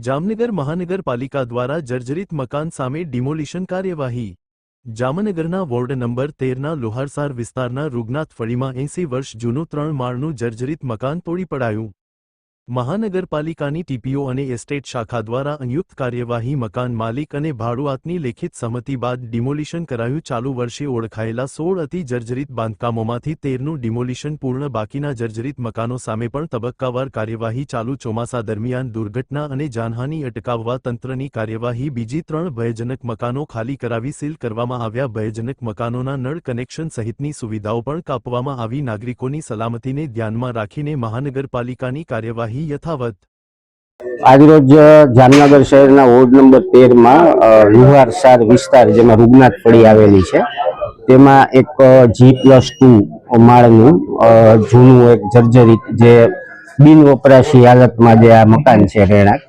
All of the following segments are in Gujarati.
જામનગર મહાનગરપાલિકા દ્વારા જર્જરિત મકાન સામે ડિમોલિશન કાર્યવાહી। જામનગરના વોર્ડ નંબર 13ના લોહારસાર વિસ્તારના રૂગનાથ ફળીમાં 80 વર્ષ જૂનું 3 માળનું જર્જરિત મકાન તોડી પડાયું। મહાનગરપાલિકાની ટીપીઓ અને એસ્ટેટ શાખા દ્વારા સંયુક્ત કાર્યવાહી મકાન માલિક અને ભાડુઆતની લેખિત સહમતિ બાદ ડિમોલિશન કરાયું। ચાલુ વર્ષે ઓળખાયેલા 16 અતિ જર્જરિત બાંધકામોમાંથી 13નું ડિમોલિશન પૂર્ણ, બાકીના જર્જરિત મકાનો સામે પણ તબક્કાવાર કાર્યવાહી ચાલુ। ચોમાસા દરમિયાન દુર્ઘટના અને જાનહાનિ અટકાવવા તંત્રની કાર્યવાહી। બીજી 3 ભયજનક મકાનો ખાલી કરાવી સીલ કરવામાં આવ્યા। ભયજનક મકાનોના નળ કનેક્શન સહિતની સુવિધાઓ પણ કાપવામાં આવી। નાગરિકોની સલામતીને ધ્યાનમાં રાખીને મહાનગરપાલિકાની કાર્યવાહી યથાવત। આજરોજ જામનગર શહેરના વોર્ડ નંબર 13 માં લુહારસાર વિસ્તાર જેમાં રૂગનાથ ફળી આવેલી છે તેમાં એક G+2 માળનું જૂનું એક જર્જરિત જે બિન વપરાશી હાલતમાં જે આ મકાન છે રહેણાંક,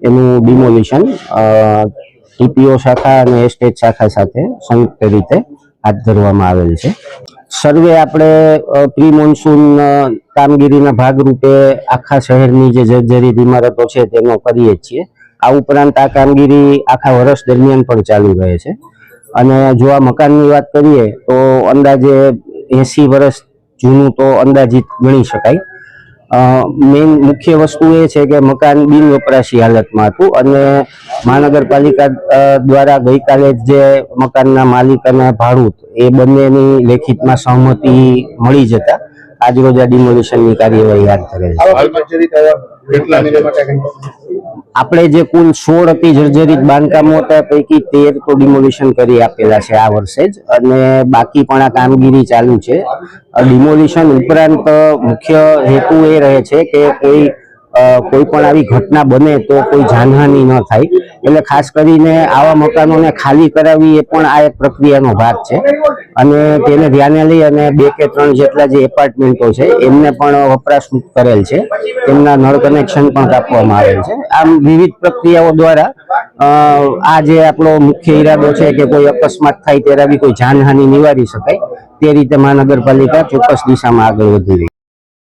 એનું ડિમોલિશન ટીપીઓ શાખા અને એસ્ટેટ શાખા સાથે સંયુક્ત રીતે હાથ ધરવામાં આવેલ છે। સર્વે આપણે પ્રી મોન્સૂન કામગીરીના ભાગરૂપે આખા શહેરની જે જર્જરિત ઇમારતો છે તેનો કરીએ છીએ। આ ઉપરાંત આ કામગીરી આખા વર્ષ દરમિયાન પણ ચાલુ રહે છે અને જો આ મકાનની વાત કરીએ તો અંદાજે 80 વર્ષ જૂનું તો અંદાજિત ગણી શકાય। મેઇન મુખ્ય વસ્તુ એ છે કે મકાન બિન વપરાશી હાલતમાં હતું અને મહાનગરપાલિકા દ્વારા ગઈકાલે જે મકાનના માલિક અને ભાડૂત એ બંનેની લેખિતમાં સહમતિ મળી જતા આજરોજ આ ડિમોલિશનની કાર્યવાહી હાથ ધરેલ છે। આપણે જે કુલ 16 અતિ જર્જરિત બાંધકામો હતા પૈકી 13 તો ડિમોલિશન કરી આપેલા છે આ વર્ષે જ અને બાકી પણ આ કામગીરી ચાલુ છે। ડિમોલિશન ઉપરાંત મુખ્ય હેતુ એ રહે છે કે કોઈ પણ આવી ઘટના બને તો કોઈ જાનહાનિ ન થાય, એટલે ખાસ કરીને આવા મકાનોને ખાલી કરાવી એ પણ આ એક પ્રક્રિયાનો ભાગ છે અને તેને ધ્યાને લઈ અને 2 કે 3 જેટલા જે એપાર્ટમેન્ટો છે એમને પણ વપરાશ મુક્ત કરેલ છે, તેમના નળ કનેક્શન પણ કાપવામાં આવેલ છે। આમ વિવિધ પ્રક્રિયાઓ દ્વારા આ જે આપણો મુખ્ય ઈરાદો છે કે કોઈ અકસ્માત થાય ત્યારે કોઈ જાનહાનિ નિવારી શકાય તે રીતે મહાનગરપાલિકા ચોક્કસ દિશામાં આગળ વધી રહી છે।